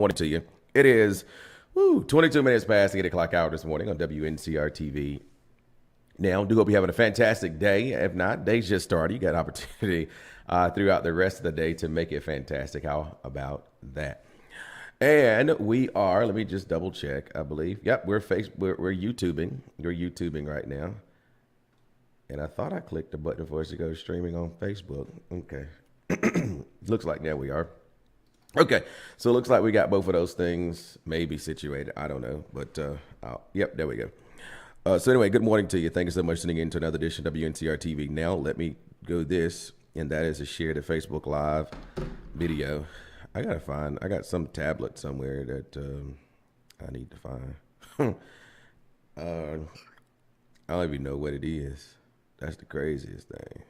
Morning to you. It is 22 minutes past the 8 o'clock hour this morning on Wncr-Tv Now. Do hope you're having a fantastic day. If not, day's just started. You got an opportunity throughout the rest of the day to make it fantastic. How about that? And we are, let me just double check, I believe. Yep, we're YouTubing. We're YouTubing right now. And I thought I clicked the button for us to go streaming on Facebook. Okay. Looks like now we are. Okay, so it looks like we got both of those things maybe situated. I don't know, but yep, there we go. So anyway, good morning to you. Thank you so much for tuning in to another edition of Wncr-Tv Now. Let me go this, and that is to share the Facebook Live video. I got some tablet somewhere that I need to find. I don't even know what it is. That's the craziest thing.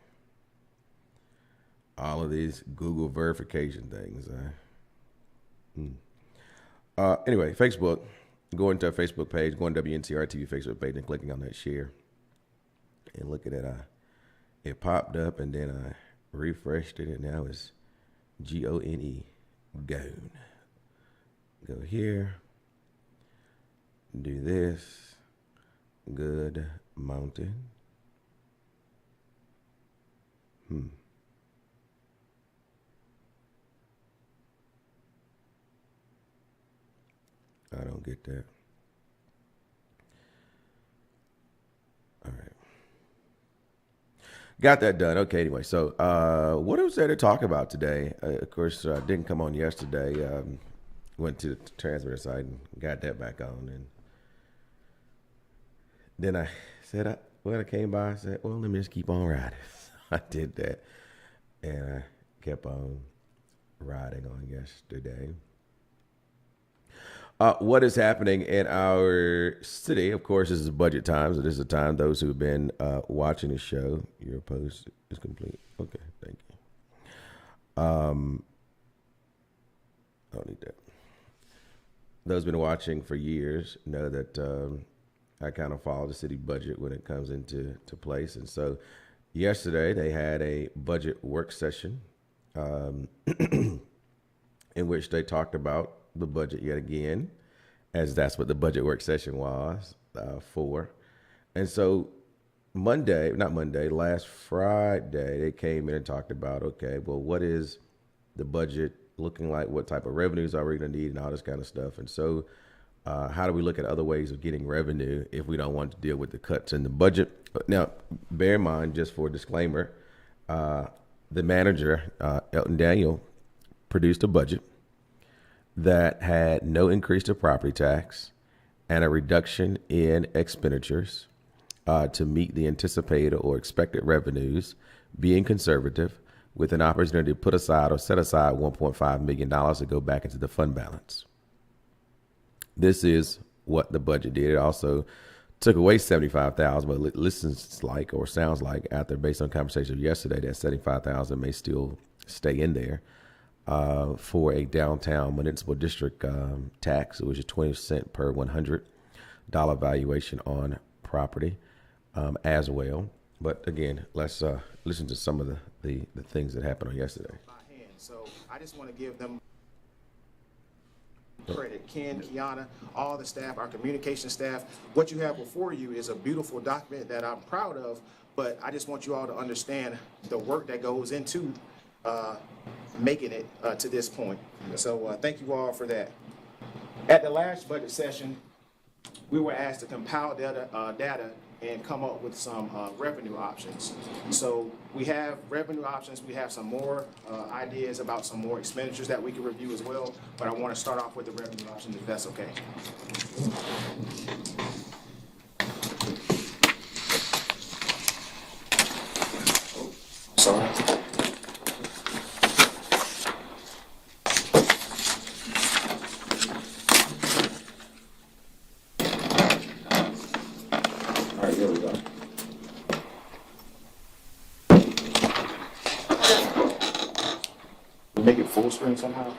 All of these Google verification things. Anyway, Facebook. Going to our Facebook page, going to WNCR-TV Facebook page and clicking on that share. And look at it. It popped up and then I refreshed it and now it's Gone. Gone. Go here. Do this. Good mountain. I don't get that. All right. Got that done. Okay, anyway. So what was there to talk about today? Of course, didn't come on yesterday. Went to the transmitter site and got that back on. And then I said, when I came by, I said, well, let me just keep on riding. I did that. And I kept on riding on yesterday. What is happening in our city? Of course, this is budget time, so this is the time those who've been watching the show, your post is complete. Okay, thank you. I don't need that. Those who've been watching for years know that I kind of follow the city budget when it comes into place. And so yesterday they had a budget work session in which they talked about the budget yet again, as that's what the budget work session was for. And so last Friday, they came in and talked about, okay, well, what is the budget looking like? What type of revenues are we going to need and all this kind of stuff? And so how do we look at other ways of getting revenue if we don't want to deal with the cuts in the budget? Now, bear in mind, just for a disclaimer, the manager, Elton Daniel, produced a budget that had no increase to property tax and a reduction in expenditures to meet the anticipated or expected revenues, being conservative, with an opportunity to put aside or set aside $1.5 million to go back into the fund balance. This is what the budget did. It also took away $75,000, but it listens like or sounds like, after based on conversation yesterday, that $75,000 may still stay in there. For a downtown municipal district tax, which is 20 cents per $100 valuation on property as well. But again, let's listen to some of the things that happened on yesterday. So I just want to give them credit. Ken, Kiana, all the staff, our communication staff. What you have before you is a beautiful document that I'm proud of, but I just want you all to understand the work that goes into making it to this point. So thank you all for that. At the last budget session, we were asked to compile data and come up with some revenue options. So we have revenue options. We have some more ideas about some more expenditures that we can review as well. But I want to start off with the revenue options, if that's okay. Sorry. Make it full screen somehow.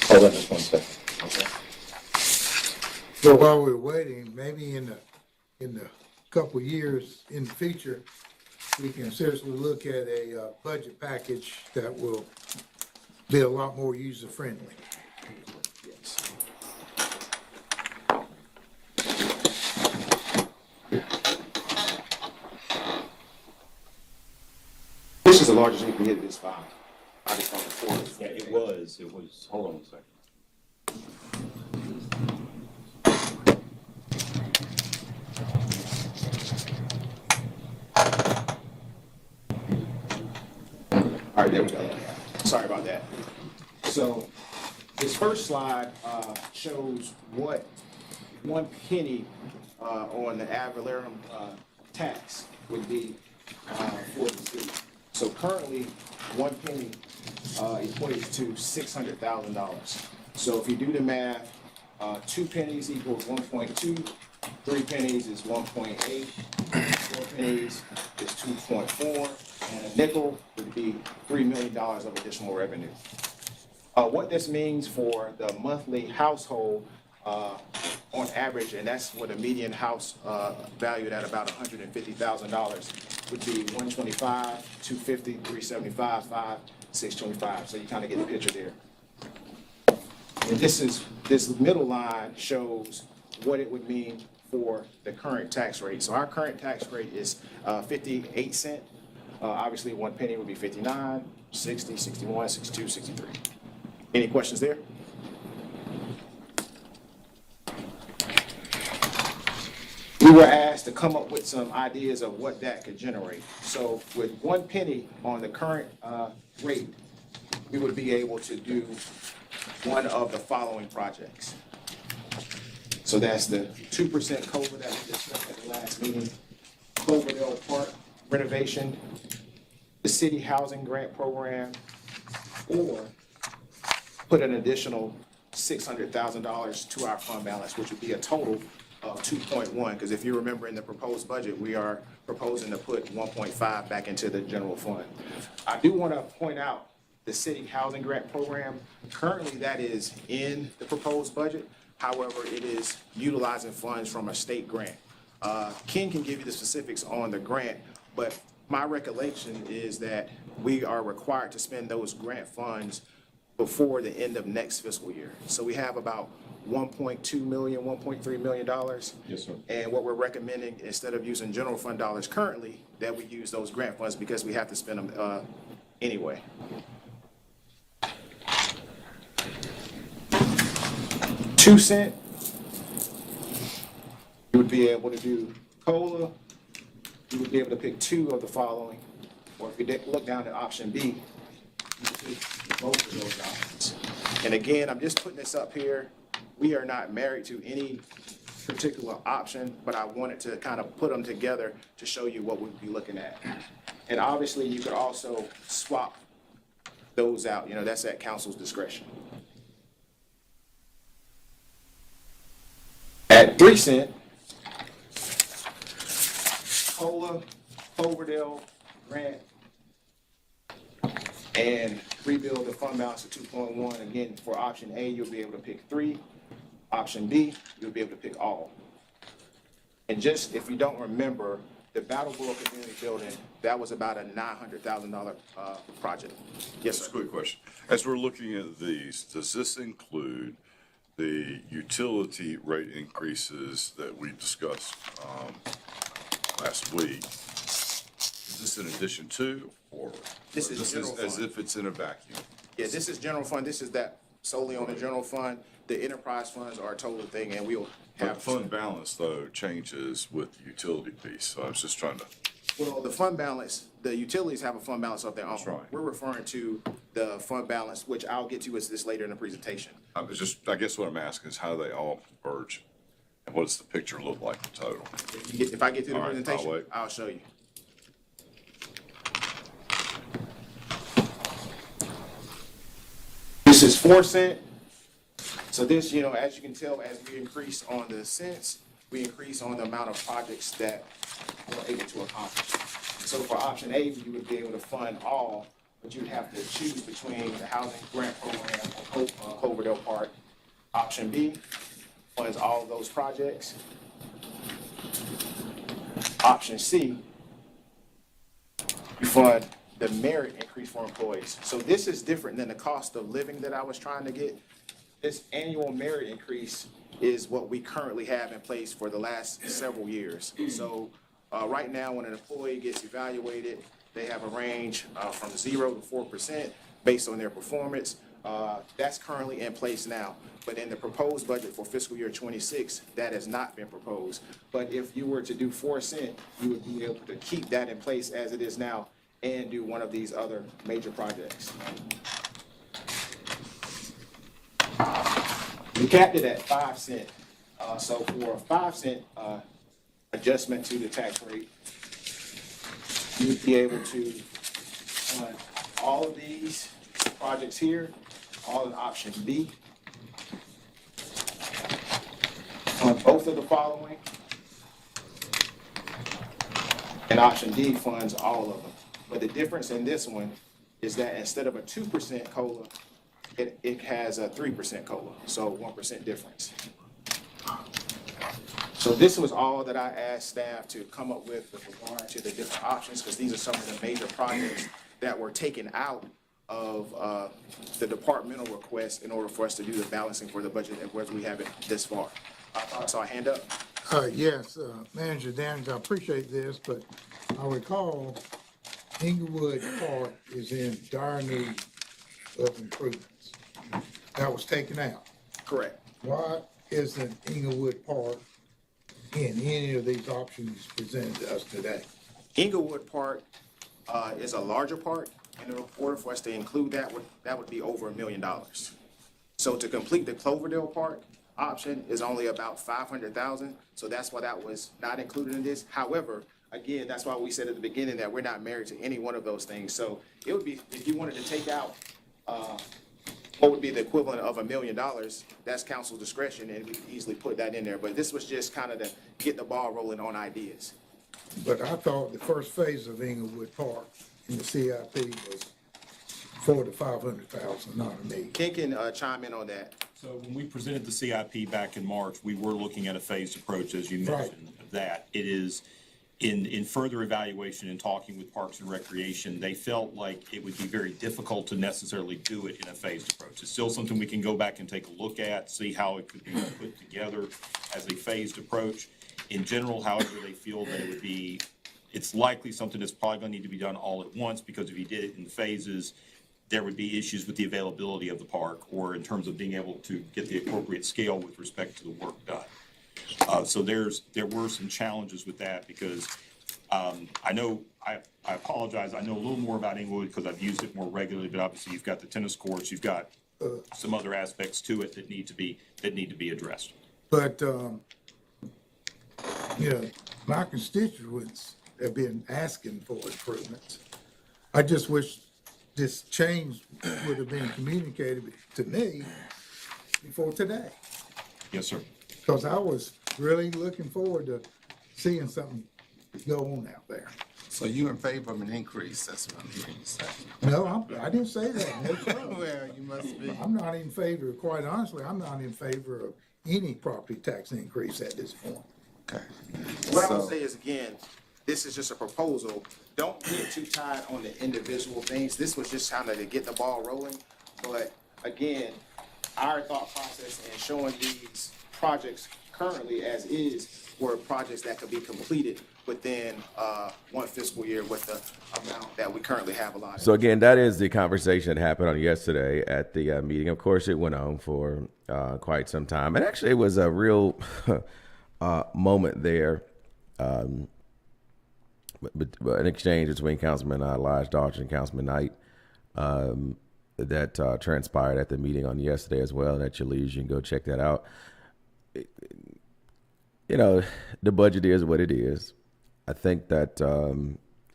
Hold on just 1 second. Okay. So while we're waiting, maybe in the couple of years in the future, we can seriously look at a budget package that will be a lot more user-friendly. Yes. This is the largest we can get at this file. I just thought before. Yeah, it was, hold on a second. All right, there we go. Sorry about that. So this first slide shows what 1 penny on the ad valorem tax would be for the city. So currently, 1 penny equates to $600,000. So if you do the math, 2 pennies equals 1.2, 3 pennies is 1.8, 4 pennies is 2.4, and a nickel would be $3 million of additional revenue. What this means for the monthly household on average, and that's what a median house valued at about $150,000 would be 125, 250, 375, 5, 625. So you kind of get the picture there. And this middle line shows what it would mean for the current tax rate. So our current tax rate is 58 cents. Obviously, 1 penny would be 59, 60, 61, 62, 63. Any questions there? We were asked to come up with some ideas of what that could generate. So with 1 penny on the current rate, we would be able to do one of the following projects. So that's the 2% COLA that we discussed at the last meeting, Cloverdale Park renovation, the city housing grant program, or put an additional $600,000 to our fund balance, which would be a total of 2.1, because if you remember in the proposed budget, we are proposing to put 1.5 back into the general fund. I do want to point out the city housing grant program. Currently, that is in the proposed budget. However, it is utilizing funds from a state grant. Ken can give you the specifics on the grant, but my recollection is that we are required to spend those grant funds before the end of next fiscal year. So we have about $1.2 million, $1.3 million. Yes, sir. And what we're recommending, instead of using general fund dollars currently, that we use those grant funds because we have to spend them anyway. $0.02, you would be able to do COLA. You would be able to pick 2 of the following. Or if you look down at option B, you could pick both of those options. And again, I'm just putting this up here. We are not married to any particular option, but I wanted to kind of put them together to show you what we'd be looking at. And obviously, you could also swap those out. You know, that's at council's discretion. At 3 cents, COLA, Cloverdale grant, and rebuild the fund balance to 2.1. Again, for option A, you'll be able to pick 3. Option B, you'll be able to pick all. And just if you don't remember, the Battleboro Community Building, that was about a $900,000 project. Yes, Just sir. a quick question. As we're looking at these, does this include the utility rate increases that we discussed last week? Is this in addition to, or This is general as fund. if it's in a vacuum? Yeah, this is general fund. This is that solely on the general fund. The enterprise funds are a total thing, and we'll But have. fund balance, though, changes with the utility piece, so I was just trying to, Well, the fund balance, the utilities have a fund balance of their own. That's right. We're referring to the fund balance, which I'll get to this later in the presentation. I guess what I'm asking is how they all converge, and what does the picture look like in total? If I get to the All right, I'll presentation, wait. I'll show you. This is 4 cents. So this, you know, as you can tell, as we increase on the cents, we increase on the amount of projects that we're able to accomplish. So for option A, you would be able to fund all, but you'd have to choose between the housing grant program or Cloverdale Park. Option B funds all of those projects. Option C, you fund the merit increase for employees. So this is different than the cost of living that I was trying to get. This annual merit increase is what we currently have in place for the last several years. So right now, when an employee gets evaluated, they have a range from 0 to 4% based on their performance. That's currently in place now. But in the proposed budget for fiscal year 26, that has not been proposed. But if you were to do 4 cent, you would be able to keep that in place as it is now and do one of these other major projects. We capped it at 5 cent. So for a 5 cent adjustment to the tax rate, you would be able to fund all of these projects here, all in option B. Fund both of the following. And option D funds all of them. But the difference in this one is that instead of a 2% COLA, it has a 3% COLA, so 1% difference. So this was all that I asked staff to come up with regard to the different options, because these are some of the major projects that were taken out of the departmental request in order for us to do the balancing for the budget as we have it this far. So I hand up. Yes, Manager Daniels, I appreciate this, but I recall Inglewood Park is in dire need of improvements. That was taken out. Correct. Why isn't Inglewood Park in any of these options presented to us today? Inglewood Park is a larger park, and in order for us to include that would be over $1 million. So to complete the Cloverdale Park option is only about 500,000, so that's why that was not included in this. However, again, that's why we said at the beginning that we're not married to any one of those things. So it would be, if you wanted to take out what would be the equivalent of $1 million, that's council's discretion, and we could easily put that in there. But this was just kind of to get the ball rolling on ideas. But I thought the first phase of Inglewood Park in the CIP was 400,000 to 500,000, not $1 million. Ken can chime in on that. So when we presented the CIP back in March, we were looking at a phased approach, as you Right. mentioned, of that. It is, in further evaluation and talking with Parks and Recreation, they felt like it would be very difficult to necessarily do it in a phased approach. It's still something we can go back and take a look at, see how it could be put together as a phased approach. In general, however, they feel that it would be, it's likely something that's probably going to need to be done all at once, because if you did it in phases, there would be issues with the availability of the park, or in terms of being able to get the appropriate scale with respect to the work done. So there were some challenges with that, because I know, I apologize, I know a little more about Inglewood because I've used it more regularly, but obviously you've got the tennis courts, you've got some other aspects to it that need to be addressed. But, you know, my constituents have been asking for improvements. I just wish this change would have been communicated to me before today, Yes, sir. because I was really looking forward to seeing something go on out there. So you in favor of an increase, that's what I'm hearing you say. No, I didn't say that, no, sir. Well, you must be. I'm not in favor, quite honestly, I'm not in favor of any property tax increase at this point. Okay. What I would So- say is, again, this is just a proposal. Don't get too tied on the individual things. This was just kind of to get the ball rolling. But again, our thought process in showing these projects currently as is were projects that could be completed within one fiscal year with the amount that we currently have allotted. So again, that is the conversation that happened on yesterday at the meeting. Of course, it went on for quite some time, and actually, it was a real moment there. But an exchange between Councilman Elijah Dodge and Councilman Knight that transpired at the meeting on yesterday as well. And at your leisure, you can go check that out. You know, the budget is what it is. I think that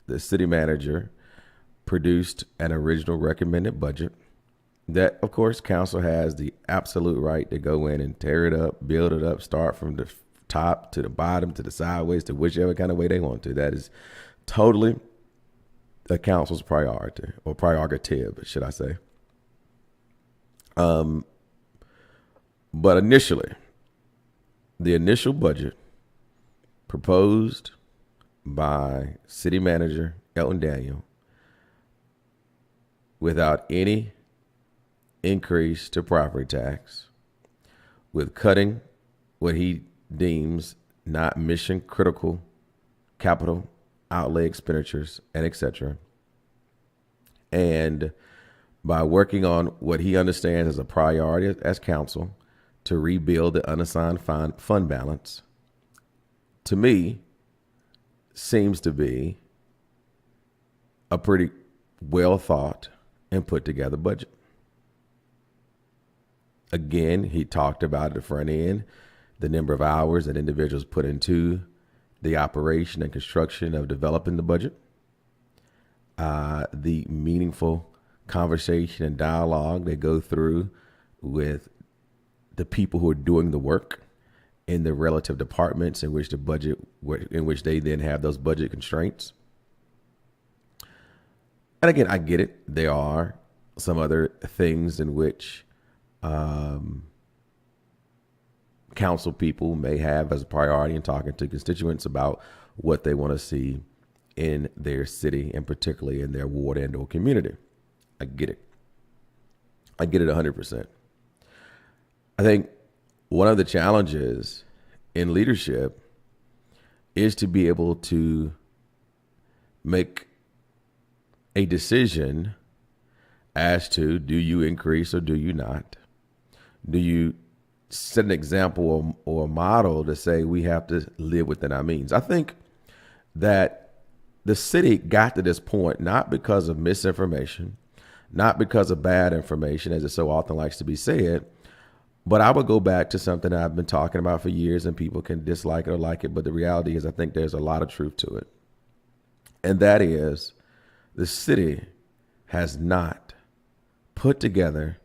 the city manager produced an original recommended budget that, of course, council has the absolute right to go in and tear it up, build it up, start from the top to the bottom to the sideways to whichever kind of way they want to. That is totally the council's priority, or prerogative, should I say. But initially, the initial budget proposed by City Manager Elton Daniel without any increase to property tax, with cutting what he deems not mission critical capital outlay expenditures and etc. And by working on what he understands as a priority as council to rebuild the unassigned fund balance, to me, seems to be a pretty well thought and put together budget. Again, he talked about at the front end the number of hours that individuals put into the operation and construction of developing the budget, the meaningful conversation and dialogue they go through with the people who are doing the work in the relative departments in which they then have those budget constraints. And again, I get it. There are some other things in which council people may have as a priority in talking to constituents about what they want to see in their city and particularly in their ward and or community. I get it. I get it 100%. I think one of the challenges in leadership is to be able to make a decision as to, do you increase or do you not? Do you set an example or a model to say we have to live within our means? I think that the city got to this point not because of misinformation, not because of bad information, as it so often likes to be said, but I would go back to something I've been talking about for years, and people can dislike it or like it, but the reality is I think there's a lot of truth to it. And that is, the city has not put together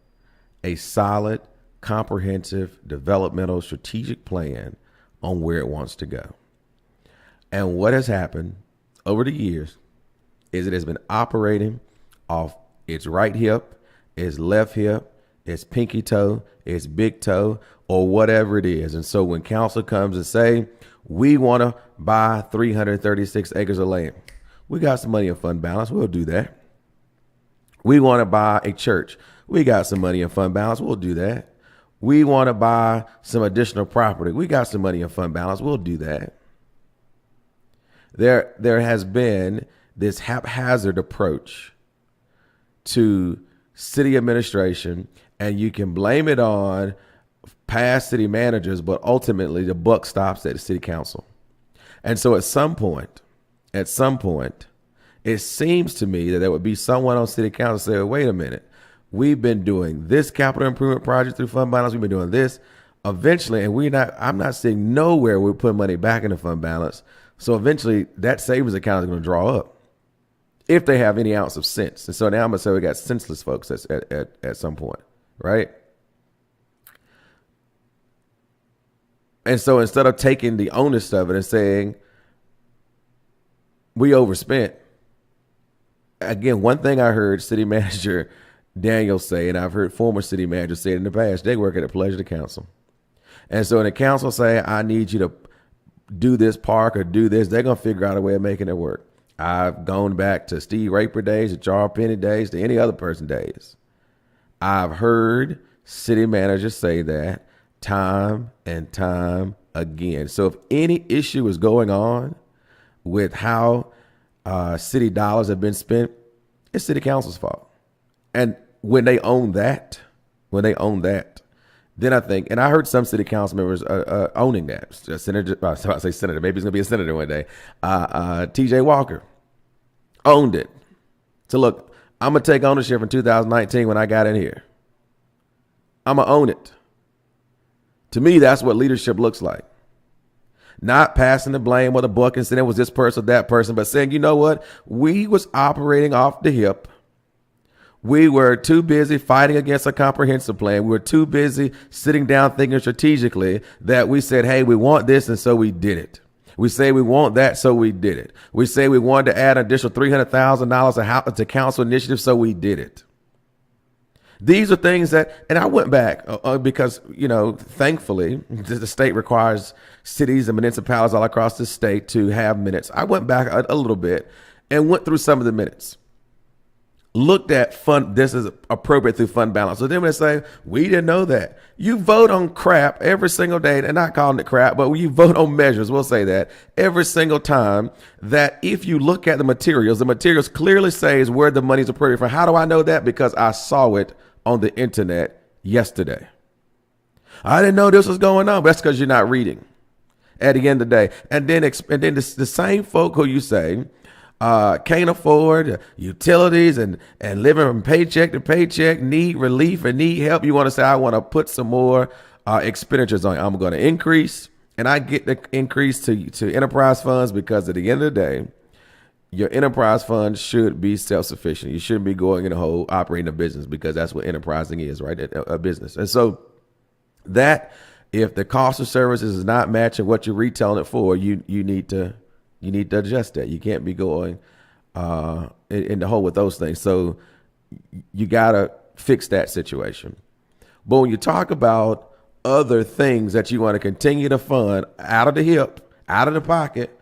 a solid, comprehensive, developmental, strategic plan on where it wants to go. And what has happened over the years is it has been operating off its right hip, its left hip, its pinky toe, its big toe, or whatever it is. And so when council comes and say, we want to buy 336 acres of land, we got some money in fund balance, we'll do that. We want to buy a church, we got some money in fund balance, we'll do that. We want to buy some additional property, we got some money in fund balance, we'll do that. There has been this haphazard approach to city administration, and you can blame it on past city managers, but ultimately the buck stops at the city council. And so at some point, it seems to me that there would be someone on city council say, wait a minute, we've been doing this capital improvement project through fund balance, we've been doing this eventually, and I'm not seeing nowhere we're putting money back in the fund balance. So eventually that savings account is going to draw up if they have any ounce of sense. And so now I'm going to say we got senseless folks at some point, right? And so instead of taking the onus of it and saying we overspent, again, one thing I heard city manager Daniel say, and I've heard former city managers say it in the past, they work at the pleasure of the council. And so when the council say, I need you to do this park or do this, they're going to figure out a way of making it work. I've gone back to Steve Raper days, to Charles Penny days, to any other person days. I've heard city managers say that time and time again. So if any issue is going on with how city dollars have been spent, it's city council's fault. And when they own that, then I think, and I heard some city council members owning that. Senator, I say senator, maybe he's going to be a senator one day. TJ Walker owned it. So look, I'm going to take ownership in 2019 when I got in here. I'm going to own it. To me, that's what leadership looks like. Not passing the blame or the buck and saying it was this person or that person, but saying, you know what? We was operating off the hip. We were too busy fighting against a comprehensive plan. We were too busy sitting down thinking strategically that we said, hey, we want this, and so we did it. We say we want that, so we did it. We say we wanted to add an additional $300,000 to council initiatives, so we did it. These are things that, and I went back because, thankfully, the state requires cities and municipalities all across the state to have minutes. I went back a little bit and went through some of the minutes. Looked at fund, this is appropriate through fund balance. So then when they say, we didn't know that. You vote on crap every single day, and not calling it crap, but when you vote on measures, we'll say that, every single time, that if you look at the materials clearly says where the money's appropriate for. How do I know that? Because I saw it on the internet yesterday. I didn't know this was going on, but that's because you're not reading at the end of the day. And then the same folk who you say, can't afford utilities and living from paycheck to paycheck, need relief and need help. You want to say, I want to put some more expenditures on. I'm going to increase, and I get the increase to enterprise funds because at the end of the day, your enterprise fund should be self-sufficient. You shouldn't be going in a hole operating a business, because that's what enterprising is, right? A business. And so that if the cost of services is not matching what you're retailing it for, you need to adjust that. You can't be going in the hole with those things. So you got to fix that situation. But when you talk about other things that you want to continue to fund out of the hip, out of the pocket,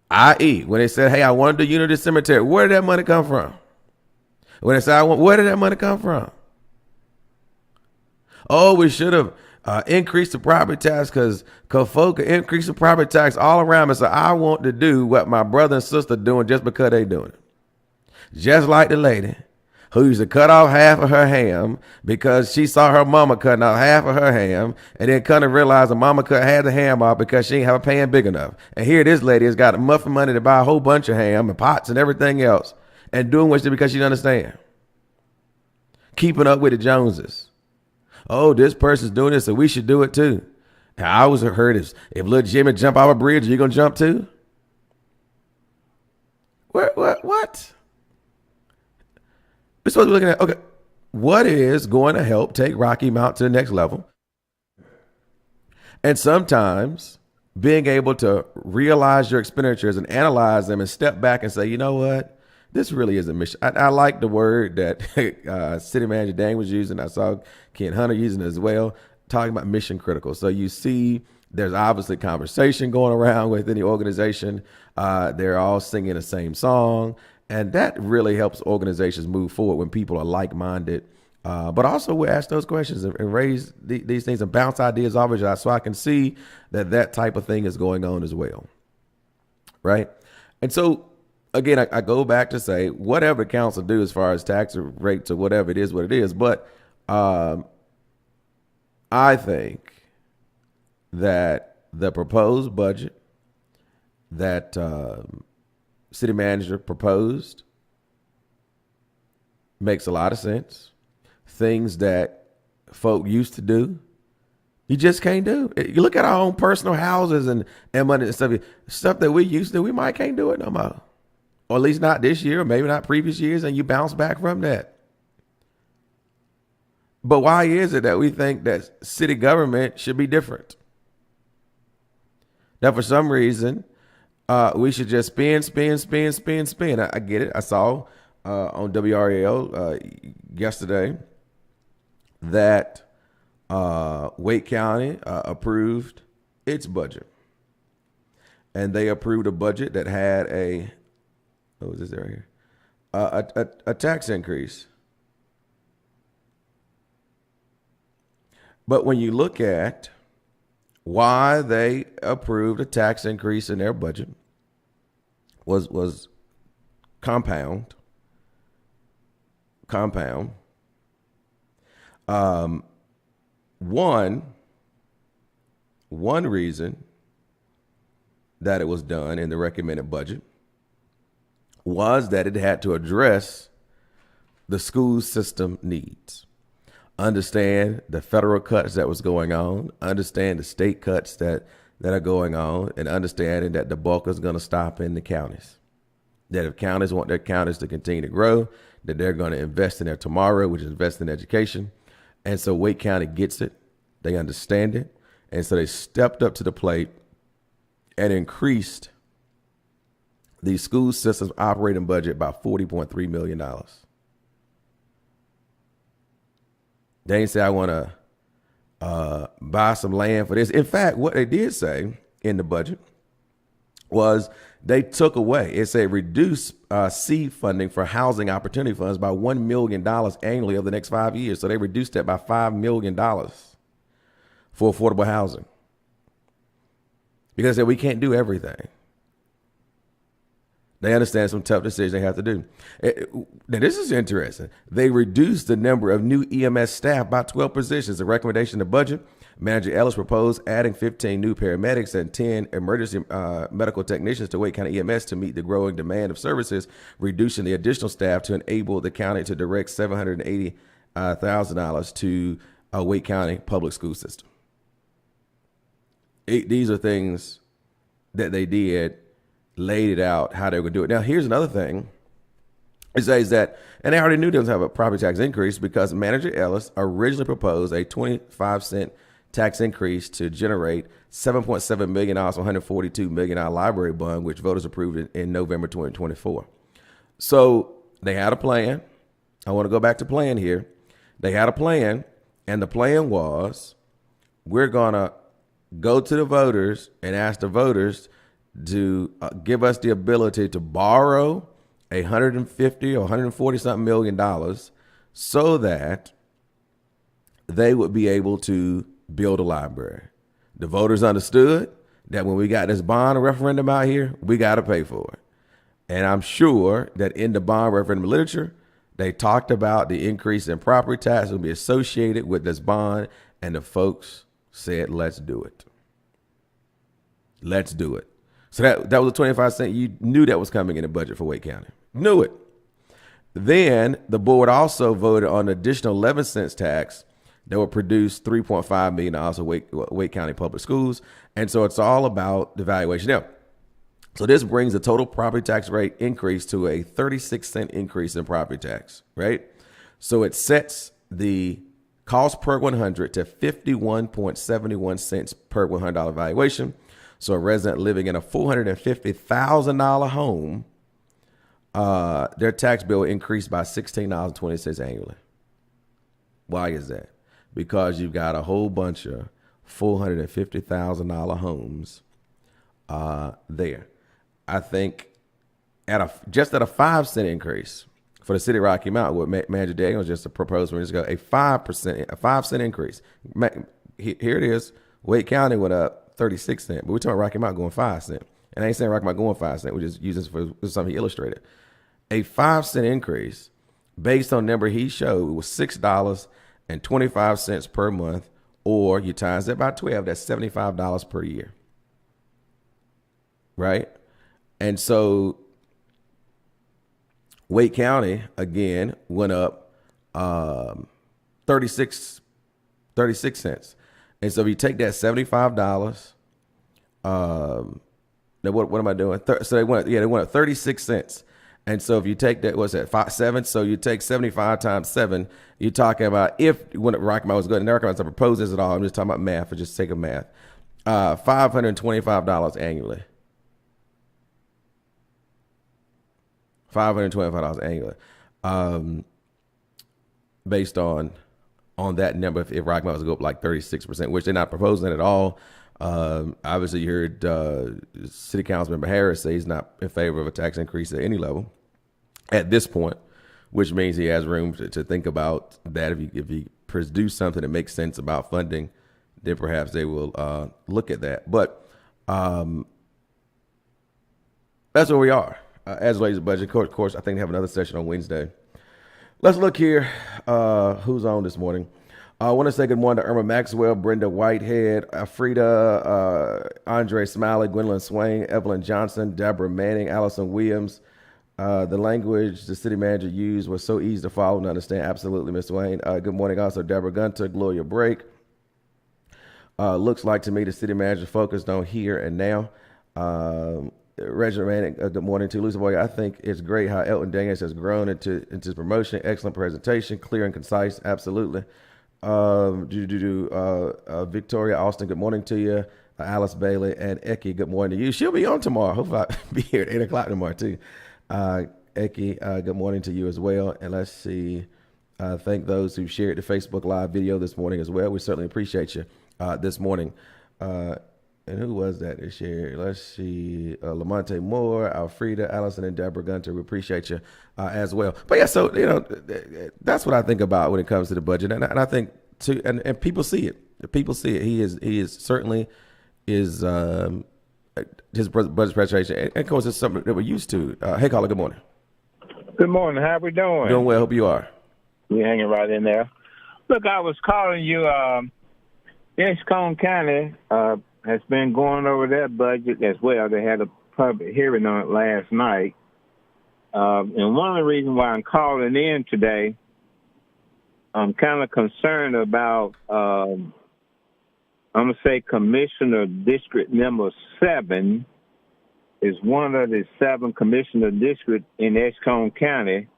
i.e., when they said, hey, I want to do Unity Cemetery, where did that money come from? When they said, where did that money come from? Oh, we should have increased the property tax because folk increase the property tax all around me. So I want to do what my brother and sister doing just because they doing it. Just like the lady who used to cut off half of her ham because she saw her mama cutting off half of her ham, and then kind of realized the mama cut half the ham off because she ain't have a pan big enough. And here this lady has got a muffin money to buy a whole bunch of ham and pots and everything else, and doing what she did because she didn't understand. Keeping up with the Joneses. Oh, this person's doing this, so we should do it too. And I always heard if little Jimmy jump off a bridge, are you gonna jump too? What? We're supposed to be looking at, okay, what is going to help take Rocky Mount to the next level? And sometimes being able to realize your expenditures and analyze them and step back and say, you know what? This really is a mission. I like the word that City Manager Dang was using. I saw Ken Hunter using it as well, talking about mission critical. So you see there's obviously conversation going around within the organization. They're all singing the same song. And that really helps organizations move forward when people are like-minded. But also we ask those questions and raise these things and bounce ideas off each other, so I can see that type of thing is going on as well. Right? And so, again, I go back to say, whatever council do as far as tax rates or whatever it is, what it is. But I think that the proposed budget that city manager proposed makes a lot of sense. Things that folk used to do, you just can't do. You look at our own personal houses and money and stuff that we used to do, we might can't do it no more. Or at least not this year, or maybe not previous years, and you bounce back from that. But why is it that we think that city government should be different? That for some reason, we should just spend. I get it. I saw on WRAL yesterday that Wake County approved its budget. And they approved a budget that had what was this right here? A tax increase. But when you look at why they approved a tax increase in their budget was compound. One reason that it was done in the recommended budget was that it had to address the school system needs. Understand the federal cuts that was going on, understand the state cuts that are going on, and understanding that the bulk is going to stop in the counties. That if counties want their counties to continue to grow, that they're going to invest in their tomorrow, which is invest in education. And so Wake County gets it. They understand it. And so they stepped up to the plate and increased the school system's operating budget by $40.3 million. They didn't say, I want to buy some land for this. In fact, what they did say in the budget was they took away, it said reduce seed funding for housing opportunity funds by $1 million annually over the next 5 years. So they reduced that by $5 million for affordable housing. Because they said we can't do everything. They understand some tough decisions they have to do. Now, this is interesting. They reduced the number of new EMS staff by 12 positions. The recommendation in the budget, Manager Ellis proposed adding 15 new paramedics and 10 emergency medical technicians to Wake County EMS to meet the growing demand of services, reducing the additional staff to enable the county to direct $780,000 to Wake County public school system. These are things that they did, laid it out how they were going to do it. Now, here's another thing. It says that, and they already knew they was have a property tax increase because Manager Ellis originally proposed a 25-cent tax increase to generate $7.7 million on $142 million library bond, which voters approved in November 2024. So they had a plan. I want to go back to plan here. They had a plan, and the plan was we're going to go to the voters and ask the voters to give us the ability to borrow $150 or $140 something million so that they would be able to build a library. The voters understood that when we got this bond referendum out here, we got to pay for it. And I'm sure that in the bond referendum literature, they talked about the increase in property tax will be associated with this bond, and the folks said, let's do it. Let's do it. So that was a 25 cent. You knew that was coming in the budget for Wake County. Knew it. Then the board also voted on an additional 11 cents tax that would produce $3.5 million of Wake County public schools. And so it's all about the valuation. Now, so this brings the total property tax rate increase to a 36-cent increase in property tax, right? So it sets the cost per 100 to 51.71 cents per $100 valuation. So a resident living in a $450,000 home, their tax bill increased by $16.20 annually. Why is that? Because you've got a whole bunch of $450,000 homes there. I think just at a 5 cent increase for the city of Rocky Mount, what Manager Daniels just proposed for us to go a 5 cent increase. Here it is. Wake County went up 36 cents, but we're talking Rocky Mount going 5 cents. And I ain't saying Rocky Mount going 5 cents. We're just using this for something he illustrated. A 5 cent increase based on the number he showed was $6.25 per month, or you times that by 12, that's $75 per year. Right? And so Wake County, again, went up 36 cents. And so if you take that $75, now what am I doing? So they went up 36 cents. And so if you take that, what's that, 7? So you take 75 times 7. You're talking about when Rocky Mount was good, and Rocky Mount proposed this at all. I'm just talking about math for just sake of math. $525 annually. $525 annually, based on that number. If Rocky Mount was to go up like 36%, which they're not proposing at all. Obviously, you heard City Councilmember Harris say he's not in favor of a tax increase at any level at this point, which means he has room to think about that. If he produce something that makes sense about funding, then perhaps they will look at that. But that's where we are. As relates to budget, of course, I think they have another session on Wednesday. Let's look here. Who's on this morning? I want to say good morning to Irma Maxwell, Brenda Whitehead, Frida, Andre Smiley, Gwendolyn Swain, Evelyn Johnson, Deborah Manning, Allison Williams. The language the city manager used was so easy to follow and understand. Absolutely, Ms. Swain. Good morning also, Deborah Gunter, Gloria Brake. Looks like to me the city manager focused on here and now. Reginald Manning, good morning to Lucy Boy. I think it's great how Elton Daniels has grown into his promotion. Excellent presentation, clear and concise. Absolutely. Victoria Austin, good morning to you. Alice Bailey and Eki, good morning to you. She'll be on tomorrow. Hopefully I'll be here at 8 o'clock tomorrow too. Eki, good morning to you as well. And let's see. Thank those who shared the Facebook Live video this morning as well. We certainly appreciate you this morning. And who was that this year? Let's see. Lamonte Moore, Alfreda, Allison, and Deborah Gunter. We appreciate you as well. But yeah, so, that's what I think about when it comes to the budget. And I think, too, and people see it. People see it. He is certainly his budget presentation. And of course, it's something that we're used to. Hey, caller, good morning. Good morning. How we doing? Doing well. Hope you are. We hanging right in there. Look, I was calling you. Wncr County has been going over their budget as well. They had a public hearing on it last night. And one of the reasons why I'm calling in today, I'm kind of concerned about, I'm going to say Commissioner District number 7 is one of the 7 commissioner districts in Wncr County.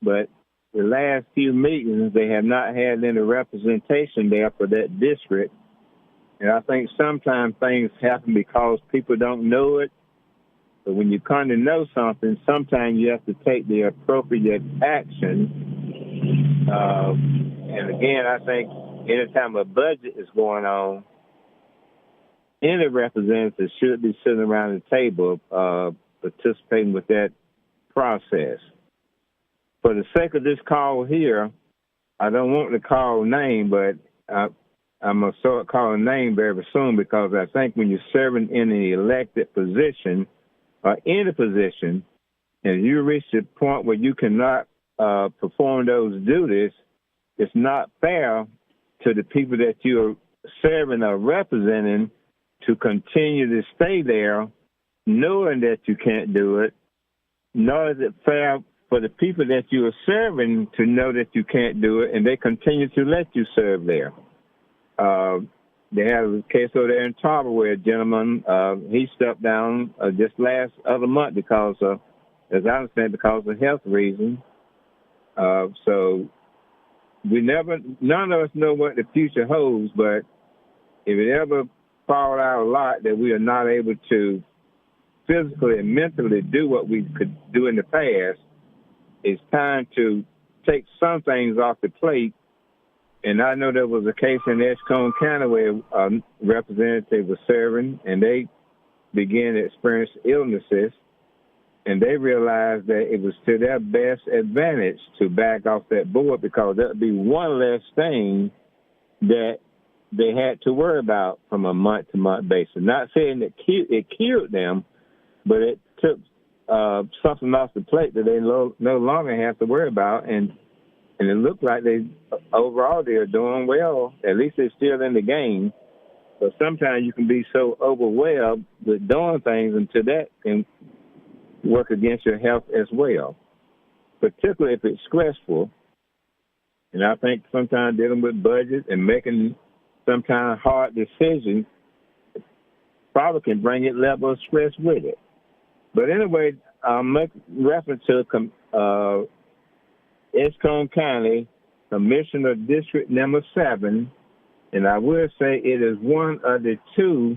But the last few meetings, they have not had any representation there for that district. And I think sometimes things happen because people don't know it. But when you kind of know something, sometimes you have to take the appropriate action. And again, I think anytime a budget is going on, any representative should be sitting around the table participating with that process. For the sake of this call here, I don't want to call name, but I'm going to start calling name very soon because I think when you're serving in an elected position or any position, and you reach the point where you cannot perform those duties, it's not fair to the people that you're serving or representing to continue to stay there knowing that you can't do it, nor is it fair for the people that you are serving to know that you can't do it, and they continue to let you serve there. They had a case over there in Tarver where a gentleman, he stepped down just last other month because of, as I understand, because of health reasons. So none of us know what the future holds, but if it ever falls out a lot that we are not able to physically and mentally do what we could do in the past, it's time to take some things off the plate. And I know there was a case in Wncr County where a representative was serving, and they began to experience illnesses, and they realized that it was to their best advantage to back off that board because that would be one less thing that they had to worry about from a month-to-month basis. Not saying that it killed them, but it took something off the plate that they no longer have to worry about, and it looked like overall they're doing well. At least they're still in the game. But sometimes you can be so overwhelmed with doing things until that can work against your health as well, particularly if it's stressful. And I think sometimes dealing with budget and making sometimes hard decisions probably can bring it level of stress with it. But anyway, I'll make reference to Wncr County Commissioner District number 7, and I will say it is one of the 2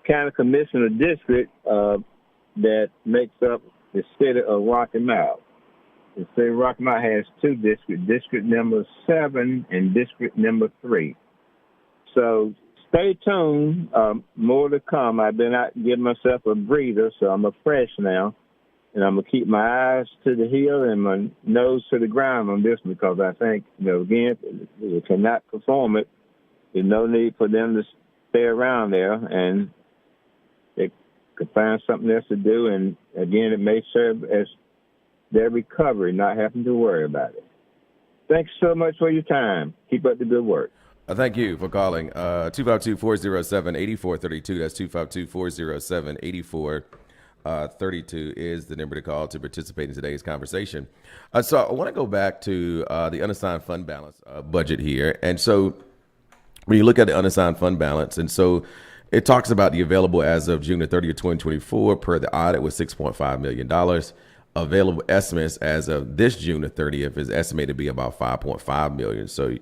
county commissioner districts that makes up the city of Rocky Mount. The city of Rocky Mount has 2 districts, District number 7 and District number 3. So stay tuned, more to come. I've been out giving myself a breather, so I'm fresh now. And I'm going to keep my eyes to the hill and my nose to the ground on this because I think, again, if they cannot perform it, there's no need for them to stay around there, and they could find something else to do. And, again, it may serve as their recovery, not having to worry about it. Thanks so much for your time. Keep up the good work. Thank you for calling. 252-407-8432. That's 252-407-8432 is the number to call to participate in today's conversation. So I want to go back to the unassigned fund balance budget here. And so when you look at the unassigned fund balance, and so it talks about the available as of June the 30th, 2024, per the audit was $6.5 million. Available estimates as of this June the 30th is estimated to be about $5.5 million. So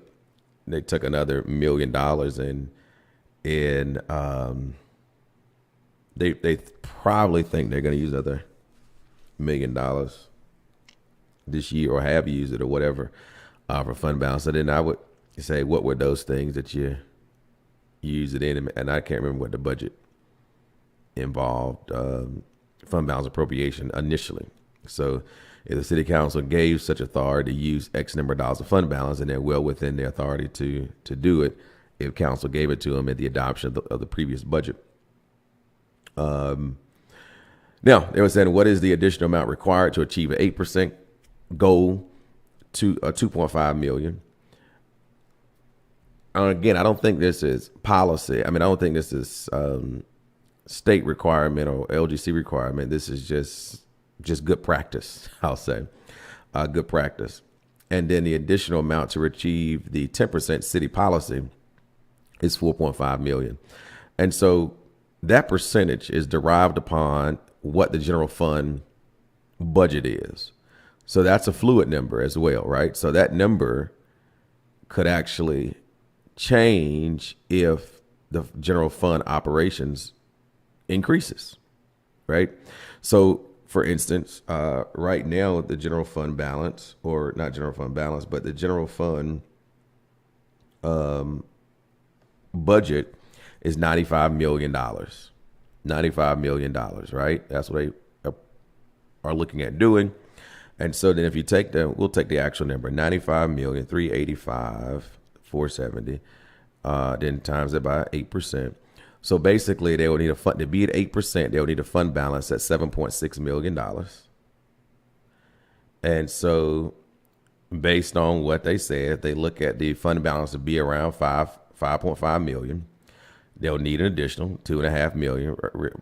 they took another $1 million in they probably think they're going to use another $1 million this year or have used it or whatever. for fund balance. So then I would say, what were those things that you use it in? And I can't remember what the budget involved, fund balance appropriation initially. So if the city council gave such authority to use X number of dollars of fund balance, and they're well within their authority to do it, if council gave it to them at the adoption of the previous budget. Now, they were saying, what is the additional amount required to achieve an 8% goal to $2.5 million? Again, I don't think this is policy. I mean, I don't think this is state requirement or LGC requirement. This is just good practice, I'll say. Good practice. And then the additional amount to achieve the 10% city policy is $4.5 million. And so that percentage is derived upon what the general fund budget is. So that's a fluid number as well, right? So that number could actually change if the general fund operations increases, right? So for instance, right now, the general fund balance, or not general fund balance, but the general fund budget is $95 million. $95 million, right? That's what they are looking at doing. And so then if you take we'll take the actual number, 95,385,470, then times it by 8%. So basically they will need to be at 8%, they'll need a fund balance at $7.6 million. And so based on what they said, they look at the fund balance to be around 5.5 million. They'll need an additional $2.5 million,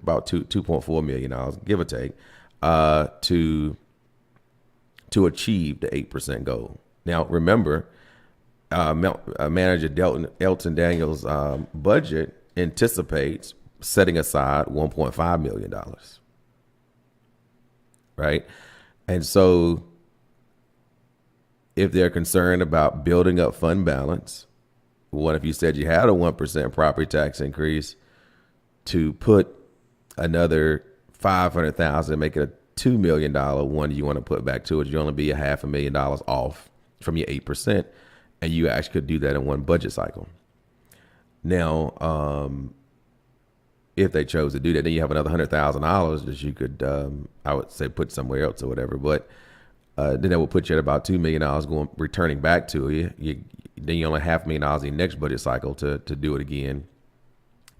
about $2.4 million, give or take, to achieve the 8% goal. Now, remember, Manager Elton Daniels' budget anticipates setting aside $1.5 million, right? And so if they're concerned about building up fund balance, what if you said you had a 1% property tax increase to put another $500,000 and make it a $2 million one you want to put back to it? You only be $500,000 off from your 8%, and you actually could do that in one budget cycle. Now, if they chose to do that, then you have another $100,000 that you could, I would say, put somewhere else or whatever. But then that would put you at about $2 million returning back to you. Then you only have $500,000 in your next budget cycle to do it again,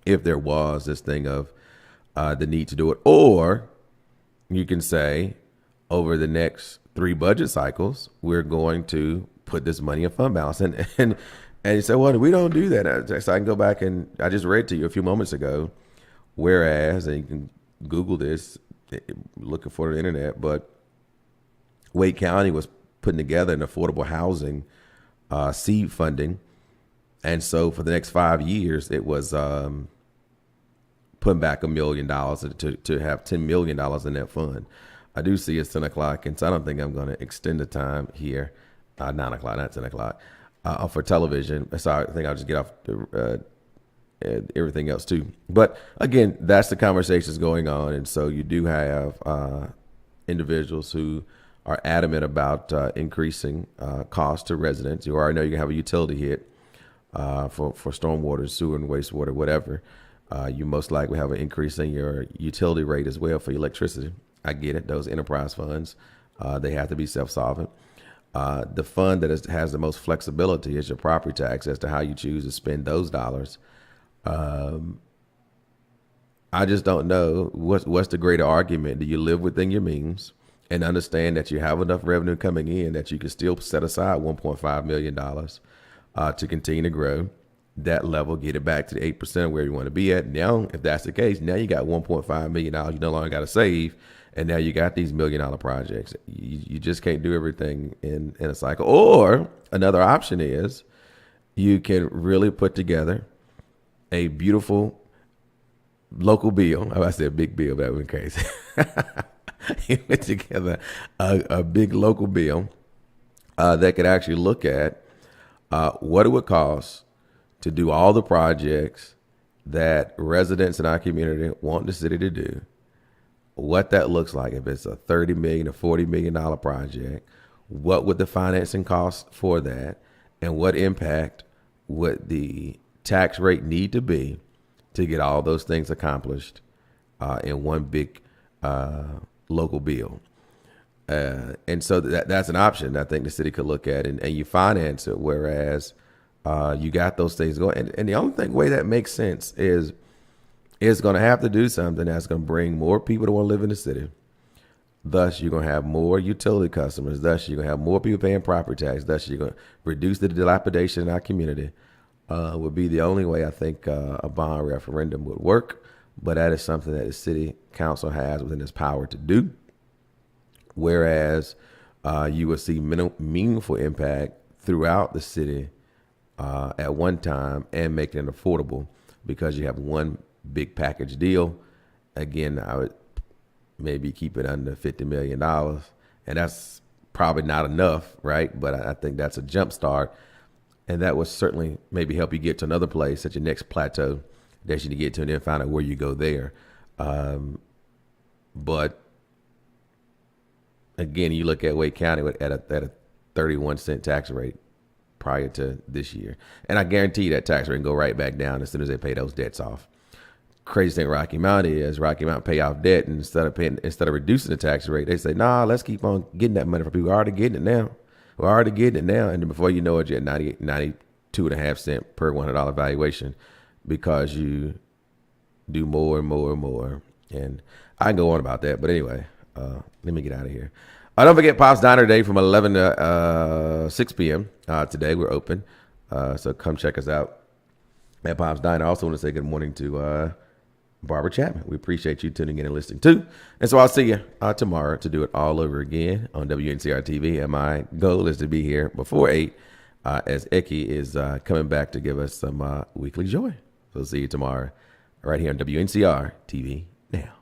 if there was this thing of the need to do it. Or you can say, over the next 3 budget cycles, we're going to put this money in fund balance. And you say, well, we don't do that. So I can go back, and I just read to you a few moments ago, whereas, and you can Google this, looking for the internet, but Wade County was putting together an affordable housing seed funding. And so for the next 5 years, it was putting back $1 million to have $10 million in that fund. I do see it's 10 o'clock, and so I don't think I'm going to extend the time here. 9 o'clock, not 10 o'clock, for television. So I think I'll just get off everything else too. But again, that's the conversations going on. And so you do have individuals who are adamant about increasing costs to residents. You already know you can have a utility hit for stormwater, sewer, and wastewater, whatever. You most likely have an increase in your utility rate as well for electricity. I get it. Those enterprise funds, they have to be self-solvent. The fund that has the most flexibility is your property tax as to how you choose to spend those dollars. I just don't know what's the greater argument. Do you live within your means and understand that you have enough revenue coming in that you can still set aside $1.5 million to continue to grow that level, get it back to the 8% where you want to be at? Now, if that's the case, now you got $1.5 million you no longer got to save, and now you got these $1 million projects. You just can't do everything in a cycle. Or another option is you can really put together a beautiful local bill. I said big bill, but that went crazy. You put together a big local bill that could actually look at what it would cost to do all the projects that residents in our community want the city to do, what that looks like, if it's a $30 million or $40 million project, what would the financing cost for that, and what impact would the tax rate need to be to get all those things accomplished in one big local bill. And so that's an option I think the city could look at, and you finance it, whereas you got those things going. And the only way that makes sense is it's going to have to do something that's going to bring more people to want to live in the city. Thus, you're going to have more utility customers. Thus, you're going to have more people paying property tax. Thus, you're going to reduce the dilapidation in our community. Would be the only way I think a bond referendum would work. But that is something that the city council has within its power to do. Whereas you will see meaningful impact throughout the city at one time and making it affordable because you have one big package deal. Again, I would maybe keep it under $50 million. And that's probably not enough, right? But I think that's a jump start. And that would certainly maybe help you get to another place at your next plateau that you need to get to and then find out where you go there. But again, you look at Wake County at a 31-cent tax rate prior to this year. And I guarantee that tax rate can go right back down as soon as they pay those debts off. Crazy thing Rocky Mount is Rocky Mount pay off debt, and instead of reducing the tax rate, they say, nah, let's keep on getting that money from people. We're already getting it now. And then before you know it, you're at 92.5 cents per $100 valuation because you do more and more and more. And I can go on about that, but anyway, let me get out of here. Don't forget Pop's Diner today from 11 to 6 p.m. Today we're open, so come check us out at Pop's Diner. I also want to say good morning to Barbara Chapman. We appreciate you tuning in and listening too. And so I'll see you tomorrow to do it all over again on Wncr-Tv. And my goal is to be here before 8 as Eki is coming back to give us some weekly joy. So see you tomorrow right here on Wncr-Tv Now.